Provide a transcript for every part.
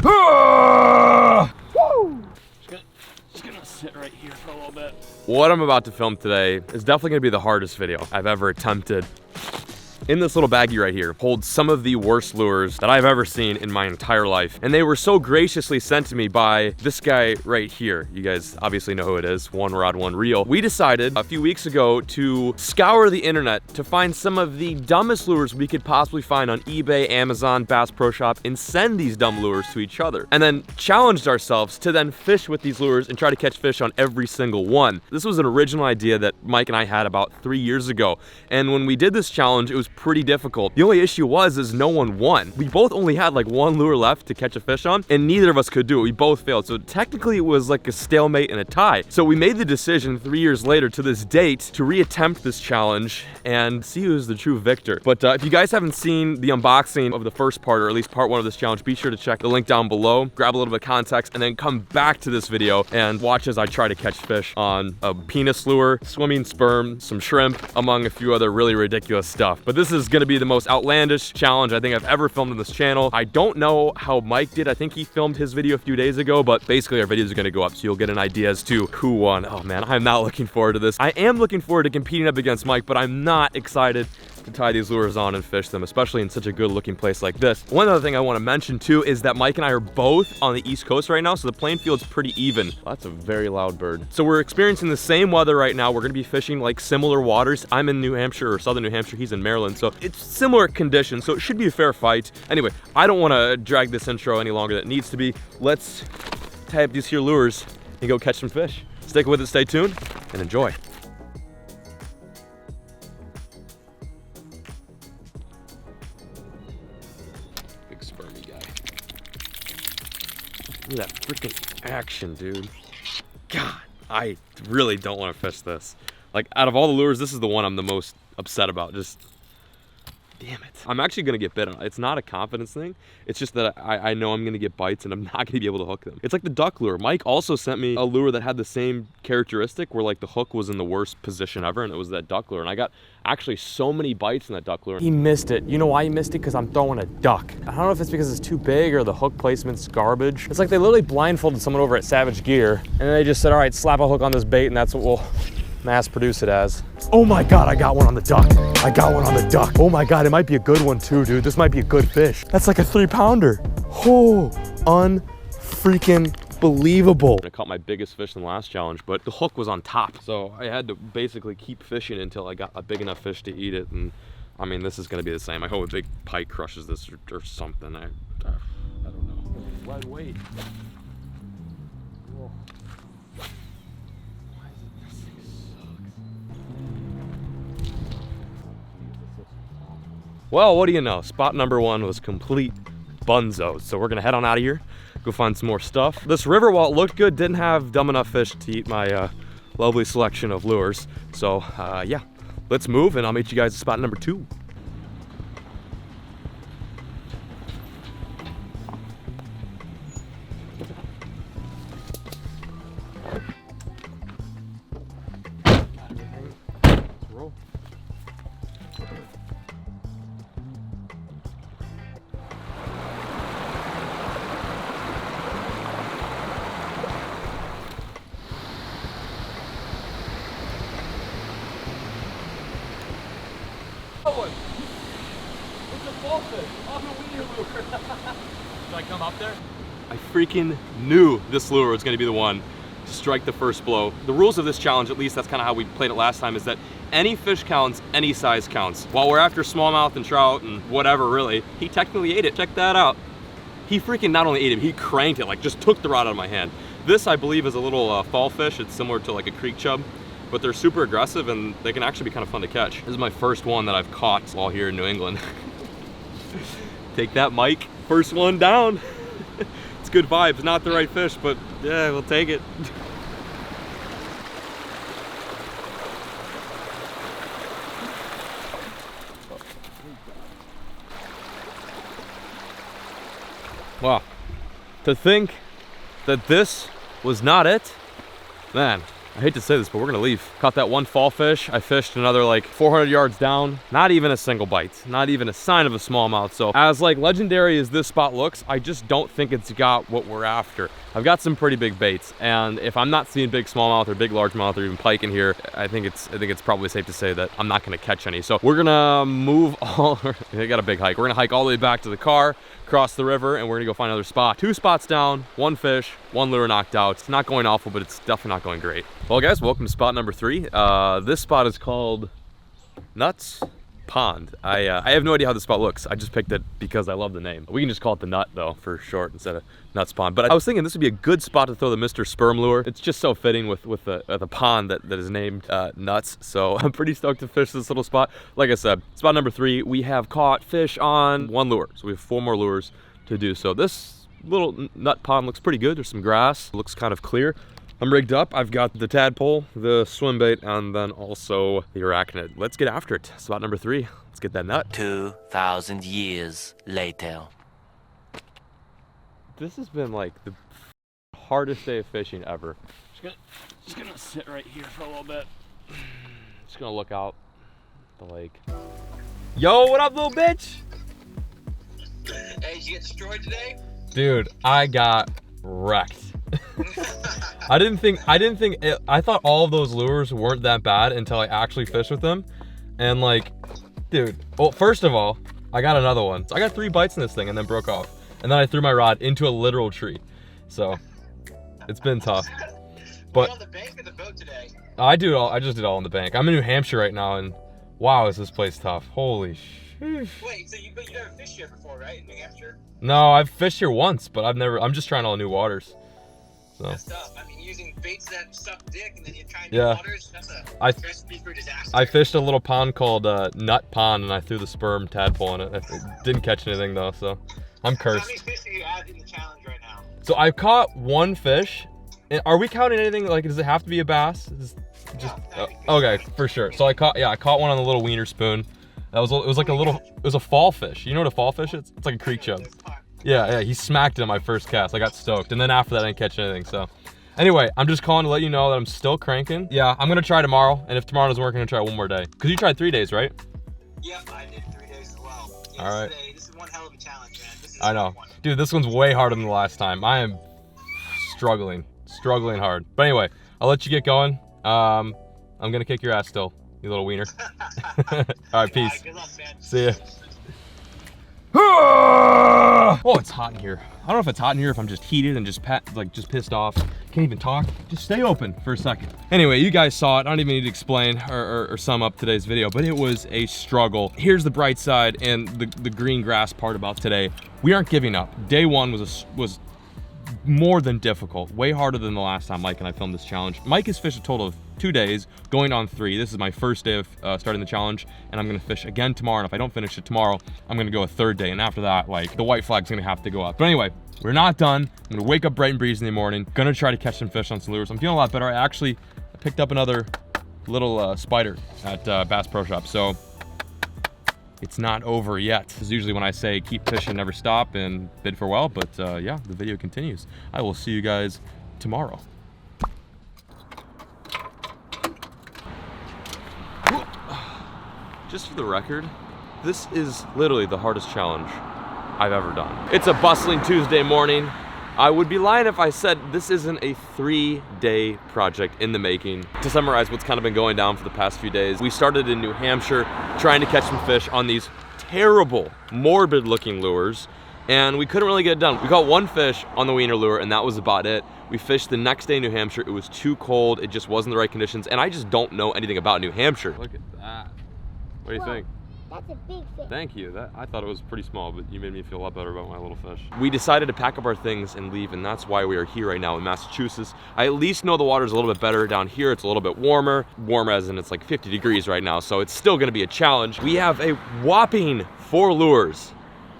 Just gonna sit right here for a little bit. What I'm about to film today is definitely gonna be the hardest video I've ever attempted. In this little baggie right here holds some of the worst lures that I've ever seen in my entire life. And they were so graciously sent to me by this guy right here. You guys obviously know who it is, 1rod1reel. We decided a few weeks ago to scour the internet to find some of the dumbest lures we could possibly find on eBay, Amazon, Bass Pro Shop, and send these dumb lures to each other. And then challenged ourselves to then fish with these lures and try to catch fish on every single one. This was an original idea that Mike and I had about 3 years ago. And when we did this challenge, it was pretty difficult. The only issue is no one won. We both only had like one lure left to catch a fish on, and neither of us could do it. We both failed. So technically it was like a stalemate and a tie. So we made the decision 3 years later to this date to reattempt this challenge and see who's the true victor. But if you guys haven't seen the unboxing of the first part, or at least part one of this challenge, be sure to check the link down below, grab a little bit of context, and then come back to this video and watch as I try to catch fish on a penis lure, swimming sperm, some shrimp, among a few other really ridiculous stuff. But this is gonna be the most outlandish challenge I think I've ever filmed on this channel. I don't know how Mike did. I think he filmed his video a few days ago, but basically our videos are gonna go up, so you'll get an idea as to who won. Oh man, I'm not looking forward to this. I am looking forward to competing up against Mike, but I'm not excited to tie these lures on and fish them, especially in such a good looking place like this. One other thing I want to mention too is that Mike and I are both on the East Coast right now, so the playing field's pretty even. Well, that's a very loud bird. So we're experiencing the same weather right now. We're gonna be fishing like similar waters. I'm in New Hampshire, or southern New Hampshire, he's in Maryland, so it's similar conditions, so it should be a fair fight. Anyway, I don't want to drag this intro any longer than it needs to be. Let's tie up these here lures and go catch some fish. Stick with it, stay tuned, and enjoy. Look at that freaking action, dude. God, I really don't want to fish this. Like, out of all the lures, this is the one I'm the most upset about. Just, damn it. I'm actually going to get bit on. It's not a confidence thing. It's just that I know I'm going to get bites and I'm not going to be able to hook them. It's like the duck lure. Mike also sent me a lure that had the same characteristic where like the hook was in the worst position ever, and it was that duck lure. And I got actually so many bites in that duck lure. He missed it. You know why he missed it? Because I'm throwing a duck. I don't know if it's because it's too big or the hook placement's garbage. It's like they literally blindfolded someone over at Savage Gear and they just said, all right, slap a hook on this bait and that's what we'll mass produce it as. Oh my God, I got one on the duck. I got one on the duck. Oh my God, it might be a good one too, dude. This might be a good fish. That's like a 3-pounder. Oh, unfreaking believable. I caught my biggest fish in the last challenge, but the hook was on top. So I had to basically keep fishing until I got a big enough fish to eat it. And I mean, this is gonna be the same. I hope a big pike crushes this or something. I don't know. Lead weight. Whoa. Well, what do you know? Spot number one was complete bunzo. So we're gonna head on out of here, go find some more stuff. This river, while it looked good, didn't have dumb enough fish to eat my lovely selection of lures. So yeah, let's move and I'll meet you guys at spot number 2. It's a fall fish on the weenie lure. Should I come up there? I freaking knew this lure was going to be the one to strike the first blow. The rules of this challenge, at least that's kind of how we played it last time, is that any fish counts, any size counts. While we're after smallmouth and trout and whatever, really, he technically ate it. Check that out. He freaking not only ate it, he cranked it, like just took the rod out of my hand. This, I believe, is a little fall fish. It's similar to like a creek chub, but they're super aggressive and they can actually be kind of fun to catch. This is my first one that I've caught while here in New England. Take that, Mike. First one down. It's good vibes. Not the right fish, but yeah, we'll take it. Wow. To think that this was not it, man. I hate to say this, but we're gonna leave. Caught that one fall fish. I fished another like 400 yards down. Not even a single bite. Not even a sign of a smallmouth. So as like legendary as this spot looks, I just don't think it's got what we're after. I've got some pretty big baits, and if I'm not seeing big smallmouth or big largemouth or even pike in here, I think it's probably safe to say that I'm not gonna catch any. So we're gonna move all. We got a big hike. We're gonna hike all the way back to the car, cross the river, and we're gonna go find another spot. 2 spots down, 1 fish, 1 lure knocked out. It's not going awful, but it's definitely not going great. Well guys, welcome to spot number 3. This spot is called Nuts Pond. I have no idea how this spot looks. I just picked it because I love the name. We can just call it the Nut though for short instead of Nuts Pond. But I was thinking this would be a good spot to throw the Mr. Sperm lure. It's just so fitting with the pond that is named Nuts. So I'm pretty stoked to fish this little spot. Like I said, spot number 3, we have caught fish on 1 lure. So we have 4 more lures to do. So this little nut pond looks pretty good. There's some grass, looks kind of clear. I'm rigged up. I've got the tadpole, the swim bait, and then also the arachnid. Let's get after it. Spot number 3. Let's get that nut. 2,000 years later. This has been like the hardest day of fishing ever. Just gonna sit right here for a little bit. Just gonna look out the lake. Yo, what up, little bitch? Hey, did you get destroyed today? Dude, I got wrecked. I thought all of those lures weren't that bad until I actually fished with them. And like, dude, well, first of all, I got another one. So I got 3 bites in this thing and then broke off. And then I threw my rod into a literal tree. So it's been tough. But on the bank or the boat today? I just did it all on the bank. I'm in New Hampshire right now, and wow, is this place tough. Holy sheesh. Wait, so you never fished here before, right? In New Hampshire? No, I've fished here once, but I'm just trying all new waters. So. That's tough. I mean, using baits that suck dick and then you're trying new Yeah. waters, that's a recipe for disaster. I fished a little pond called Nut Pond, and I threw the sperm tadpole in it. It didn't catch anything though, so I'm cursed. How many fish do you have in the challenge right now? So I've caught 1 fish. And are we counting anything? Like, does it have to be a bass? Okay, for sure. So I caught one on the little wiener spoon. It was a fall fish. You know what a fall fish is? It's like a creek chub. Yeah, he smacked it on my first cast. I got stoked. And then after that, I didn't catch anything, so. Anyway, I'm just calling to let you know that I'm still cranking. Yeah, I'm gonna try tomorrow, and if tomorrow doesn't work, I'm gonna try 1 more day. Cause you tried 3 days, right? Yep, I did 3 days as well. All right. This is one hell of a challenge, man. This is I know. Dude, this one's way harder than the last time. I am struggling hard. But anyway, I'll let you get going. I'm gonna kick your ass still, you little wiener. All right, peace. Good luck, man. See ya. Oh, it's hot in here. I don't know if it's hot in here, if I'm just heated and just pissed off. Can't even talk. Just stay open for a second. Anyway, you guys saw it. I don't even need to explain or sum up today's video, but it was a struggle. Here's the bright side and the green grass part about today. We aren't giving up. Day 1 was more than difficult, way harder than the last time Mike and I filmed this challenge. Mike has fished a total of 2 days, going on 3. This is my first day of starting the challenge, and I'm gonna fish again tomorrow, and if I don't finish it tomorrow, I'm gonna go a 3rd day, and after that, like, the white flag's gonna have to go up. But anyway, we're not done. I'm gonna wake up bright and breezy in the morning, gonna try to catch some fish on some lures. I'm feeling a lot better. I picked up another little spider at Bass Pro Shop, so it's not over yet. This is usually when I say keep fishing, never stop, and bid farewell, but yeah, the video continues. I will see you guys tomorrow. Just for the record, this is literally the hardest challenge I've ever done. It's a bustling Tuesday morning. I would be lying if I said this isn't a 3-day project in the making. To summarize what's kind of been going down for the past few days, we started in New Hampshire trying to catch some fish on these terrible, morbid looking lures, and we couldn't really get it done. We caught 1 fish on the wiener lure, and that was about it. We fished the next day in New Hampshire. It was too cold. It just wasn't the right conditions, and I just don't know anything about New Hampshire. Look at that. What do you think? That's a big fish. Thank you. I thought it was pretty small, but you made me feel a lot better about my little fish. We decided to pack up our things and leave, and that's why we are here right now in Massachusetts. I at least know the water's a little bit better. Down here, it's a little bit warmer. Warm as in it's like 50 degrees right now, so it's still gonna be a challenge. We have a whopping 4 lures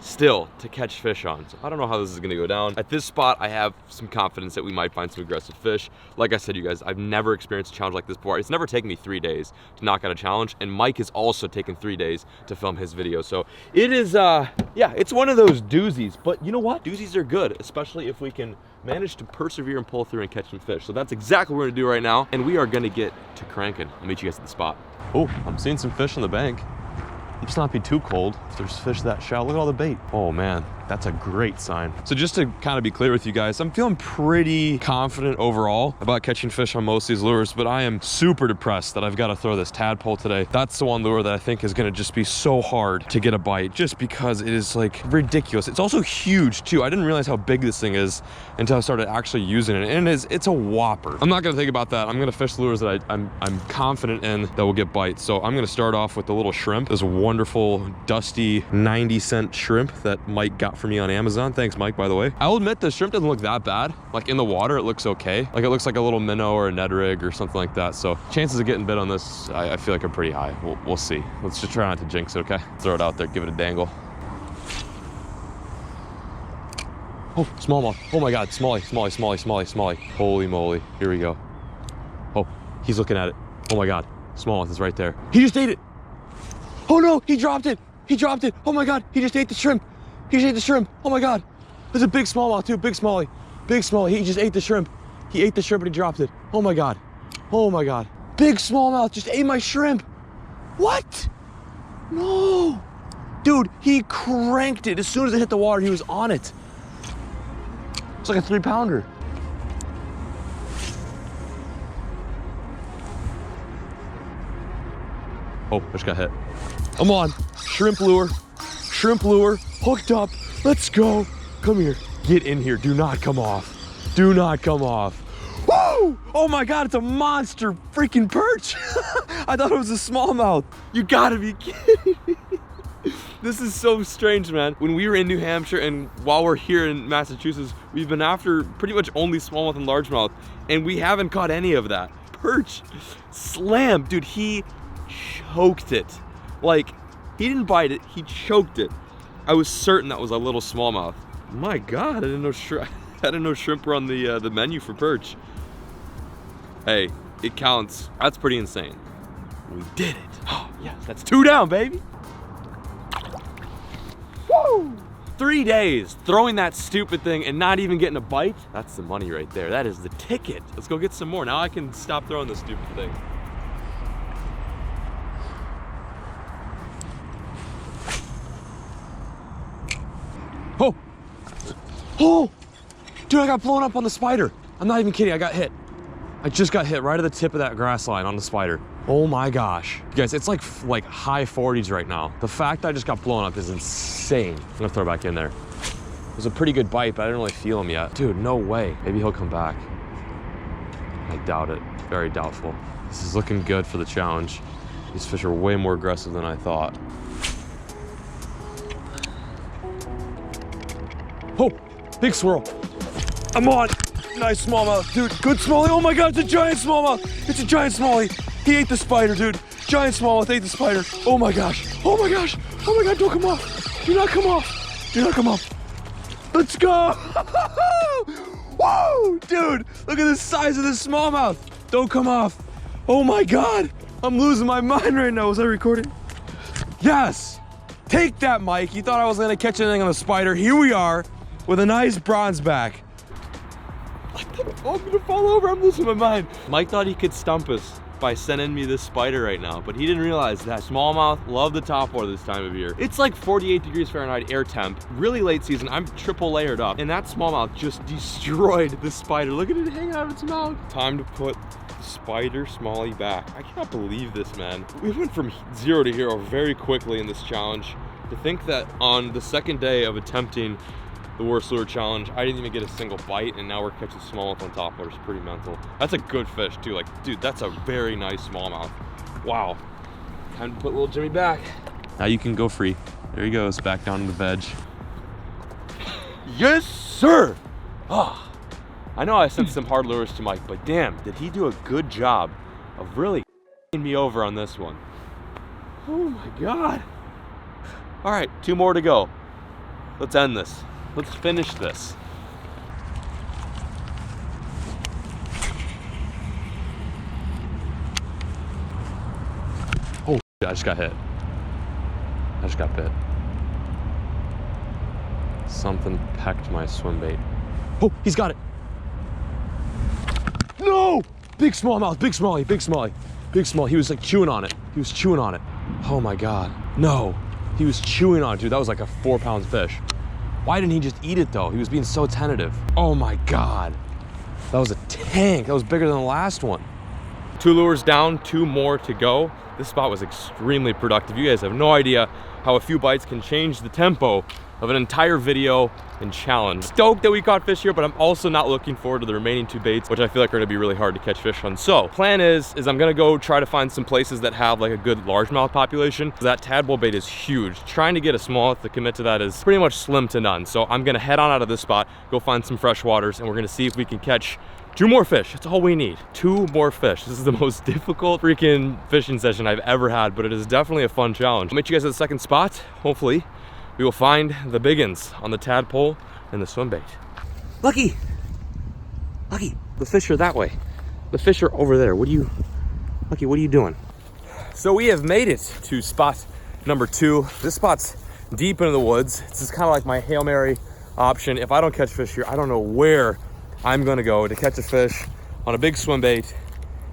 still to catch fish on. So I don't know how this is gonna go down. At this spot, I have some confidence that we might find some aggressive fish. Like I said, you guys, I've never experienced a challenge like this before. It's never taken me 3 days to knock out a challenge, and Mike has also taken 3 days to film his video. So it is, yeah, it's one of those doozies, but you know what? Doozies are good, especially if we can manage to persevere and pull through and catch some fish. So that's exactly what we're gonna do right now, and we are gonna get to cranking. I'll meet you guys at the spot. Oh, I'm seeing some fish on the bank. Let's not be too cold if there's fish that shallow. Look at all the bait. Oh man, that's a great sign. So just to kind of be clear with you guys, I'm feeling pretty confident overall about catching fish on most of these lures, but I am super depressed that I've got to throw this tadpole today. That's the one lure that I think is going to just be so hard to get a bite, just because it is like ridiculous. It's also huge too. I didn't realize how big this thing is until I started actually using it, and it's a whopper. I'm not going to think about that. I'm going to fish lures that I'm confident in that will get bites. So I'm going to start off with the little shrimp. This wonderful dusty 90-cent shrimp that Mike got for me on Amazon. Thanks, Mike, by the way. I'll admit the shrimp doesn't look that bad. Like in the water, it looks okay. Like it looks like a little minnow or a Ned rig or something like that. So chances of getting bit on this, I feel like are pretty high. We'll see. Let's just try not to jinx it, okay? Throw it out there, give it a dangle. Oh, smallmouth. Oh my God, smallie. Holy moly. Here we go. Oh, he's looking at it. Oh my God, smallmouth is right there. He just ate it. Oh no, he dropped it. He dropped it. Oh my God, he just ate the shrimp. He just ate the shrimp. Oh my God. There's a big smallmouth too, big smallie. Big smallie, he just ate the shrimp. He ate the shrimp and he dropped it. Oh my God. Oh my God. Big smallmouth just ate my shrimp. What? No. Dude, he cranked it. As soon as it hit the water, he was on it. It's like a 3-pounder. Oh, I just got hit. I'm on. Shrimp lure, hooked up. Let's go. Come here. Get in here. Do not come off. Do not come off. Woo! Oh my God, it's a monster freaking perch. I thought it was a smallmouth. You gotta be kidding me. This is so strange, man. When we were in New Hampshire and while we're here in Massachusetts, we've been after pretty much only smallmouth and largemouth, and we haven't caught any of that. Perch slammed. Dude, he choked it. Like, he didn't bite it, he choked it. I was certain that was a little smallmouth. My God, I didn't know shrimp were on the menu for perch. Hey, it counts. That's pretty insane. We did it. Oh, yes, that's 2 down, baby. Woo! 3 days throwing that stupid thing and not even getting a bite. That's the money right there. That is the ticket. Let's go get some more. Now I can stop throwing this stupid thing. Oh, oh, dude, I got blown up on the spider. I'm not even kidding, I got hit. I just got hit right at the tip of that grass line on the spider. Oh my gosh. You guys, it's like high 40s right now. The fact that I just got blown up is insane. I'm gonna throw it back in there. It was a pretty good bite, but I didn't really feel him yet. Dude, no way. Maybe he'll come back. I doubt it, very doubtful. This is looking good for the challenge. These fish are way more aggressive than I thought. Oh, big swirl. I'm on. Nice smallmouth, dude. Good smallie. Oh my God, it's a giant smallmouth. It's a giant smallie. He ate the spider, dude. Giant smallmouth ate the spider. Oh my gosh. Oh my gosh. Oh my God, don't come off. Do not come off. Do not come off. Let's go. Whoa, dude. Look at the size of this smallmouth. Don't come off. Oh my God. I'm losing my mind right now. Was I recording? Yes. Take that, Mike. You thought I was gonna catch anything on the spider. Here we are with a nice bronze back. I'm gonna fall over, I'm losing my mind. Mike thought he could stump us by sending me this spider right now, but he didn't realize that smallmouth love the top water this time of year. It's like 48 degrees Fahrenheit air temp, really late season. I'm triple layered up, and that smallmouth just destroyed the spider. Look at it hanging out of its mouth. Time to put the spider smallie back. I cannot believe this, man. We went from 0 to hero very quickly in this challenge. To think that on the second day of attempting the worst lure challenge, I didn't even get a single bite, and now we're catching smallmouth on top water. It's pretty mental. That's a good fish too. Like, dude, that's a very nice smallmouth. Wow. Time to put little Jimmy back. Now you can go free. There he goes, back down to the veg. Yes, sir. Oh, I know I sent some hard lures to Mike, but damn, did he do a good job of really me over on this one. Oh my God. All right, 2 more to go. Let's end this. Let's finish this. Oh, I just got hit. I just got bit. Something pecked my swim bait. Oh, he's got it. No! Big smallmouth, big smallie, big smallie, big small. He was like chewing on it. He was chewing on it. Oh my God. No, he was chewing on it, dude. That was like a 4-pound fish. Why didn't he just eat it though? He was being so tentative. Oh my God. That was a tank. That was bigger than the last one. 2 lures down, 2 more to go. This spot was extremely productive. You guys have no idea how a few bites can change the tempo of an entire video and challenge. Stoked that we caught fish here, but I'm also not looking forward to the remaining 2 baits, which I feel like are gonna be really hard to catch fish on. So plan is I'm gonna go try to find some places that have like a good largemouth population. That tadpole bait is huge. Trying to get a smallmouth to commit to that is pretty much slim to none. So I'm gonna head on out of this spot, go find some fresh waters, and we're gonna see if we can catch 2 more fish. That's all we need. 2 more fish. This is the most difficult freaking fishing session I've ever had, but it is definitely a fun challenge. I'll meet you guys at the second spot. Hopefully we will find the biggins on the tadpole and the swim bait. Lucky, the fish are that way. The fish are over there. Lucky, what are you doing? So we have made it to spot number 2. This spot's deep into the woods. This is kind of like my Hail Mary option. If I don't catch fish here, I don't know where I'm gonna go to catch a fish on a big swim bait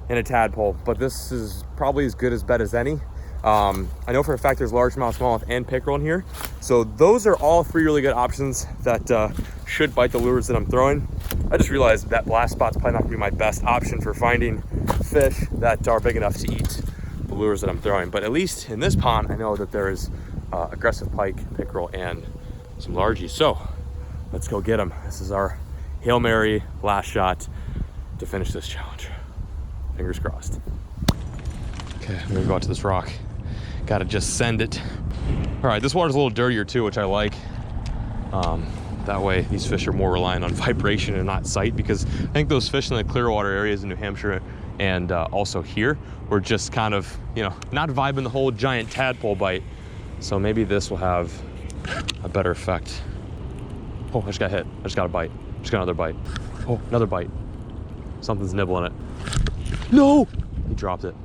and a tadpole, but this is probably as good as bet as any. I know for a fact there's largemouth, smallmouth, and pickerel in here. So those are all 3 really good options that should bite the lures that I'm throwing. I just realized that last spot's probably not gonna be my best option for finding fish that are big enough to eat the lures that I'm throwing. But at least in this pond, I know that there is aggressive pike, pickerel, and some largies. So let's go get them. This is our Hail Mary last shot to finish this challenge. Fingers crossed. Okay, I'm gonna go out to this rock. Gotta just send it. All right, this water's a little dirtier too, which I like. That way these fish are more reliant on vibration and not sight, because I think those fish in the clear water areas in New Hampshire and also here were just kind of, you know, not vibing the whole giant tadpole bite. So maybe this will have a better effect. Oh, I just got hit. I just got a bite. Just got another bite. Oh, another bite. Something's nibbling it. No! He dropped it.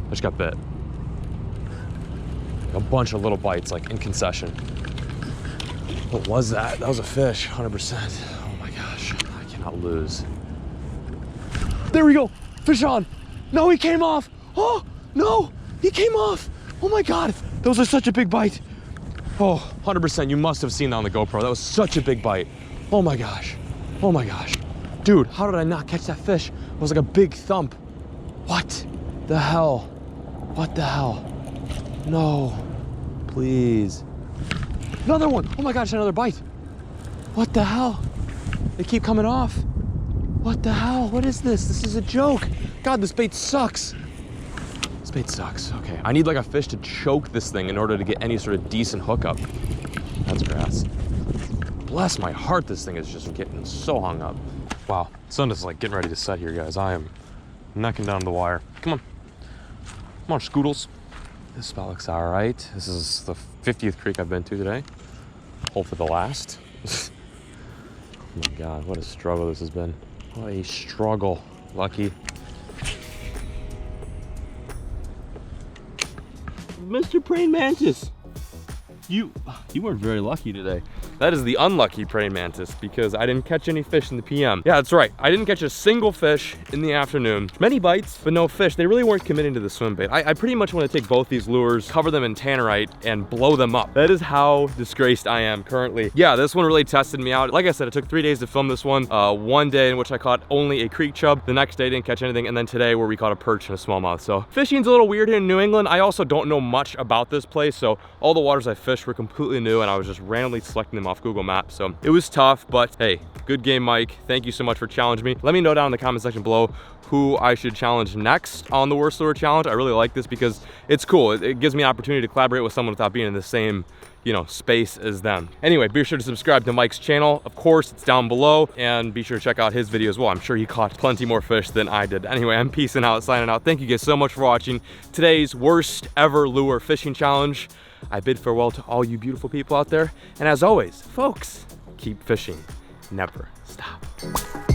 I just got bit. A bunch of little bites, like in concession. What was that? That was a fish, 100%. Oh my gosh, I cannot lose. There we go, fish on. No, he came off. Oh, no, he came off. Oh my God, those are such a big bite. Oh, 100%, you must have seen that on the GoPro. That was such a big bite. Oh my gosh, oh my gosh. Dude, how did I not catch that fish? It was like a big thump. What the hell? What the hell? No, please. Another one. Oh my gosh, another bite. What the hell? They keep coming off. What the hell? What is this? This is a joke. God, this bait sucks. This bait sucks. Okay, I need like a fish to choke this thing in order to get any sort of decent hookup. That's grass. Bless my heart, this thing is just getting so hung up. Wow, sun is like getting ready to set here, guys. I am necking down the wire. Come on. Come on, Scoodles. This spot looks all right. This is the 50th creek I've been to today. Hopefully the last. Oh my God, what a struggle this has been. What a struggle, Lucky. Mr. Praying Mantis, you weren't very lucky today. That is the unlucky praying mantis, because I didn't catch any fish in the PM. Yeah, that's right. I didn't catch a single fish in the afternoon. Many bites, but no fish. They really weren't committing to the swim bait. I pretty much want to take both these lures, cover them in tannerite, and blow them up. That is how disgraced I am currently. Yeah, this one really tested me out. Like I said, it took 3 days to film this one. One day in which I caught only a creek chub. The next day, didn't catch anything. And then today, where we caught a perch and a smallmouth. So fishing's a little weird here in New England. I also don't know much about this place. So all the waters I fished were completely new, and I was just randomly selecting them off Google Maps. So it was tough, but hey, good game, Mike. Thank you so much for challenging me. Let me know down in the comment section below who I should challenge next on the Worst Lure Challenge. I really like this because it's cool. It gives me an opportunity to collaborate with someone without being in the same, you know, space as them. Anyway, be sure to subscribe to Mike's channel. Of course, it's down below, and be sure to check out his video as well. I'm sure he caught plenty more fish than I did. Anyway, I'm peacing out, signing out. Thank you guys so much for watching today's worst ever lure fishing challenge. I bid farewell to all you beautiful people out there. And as always, folks, keep fishing. Never stop.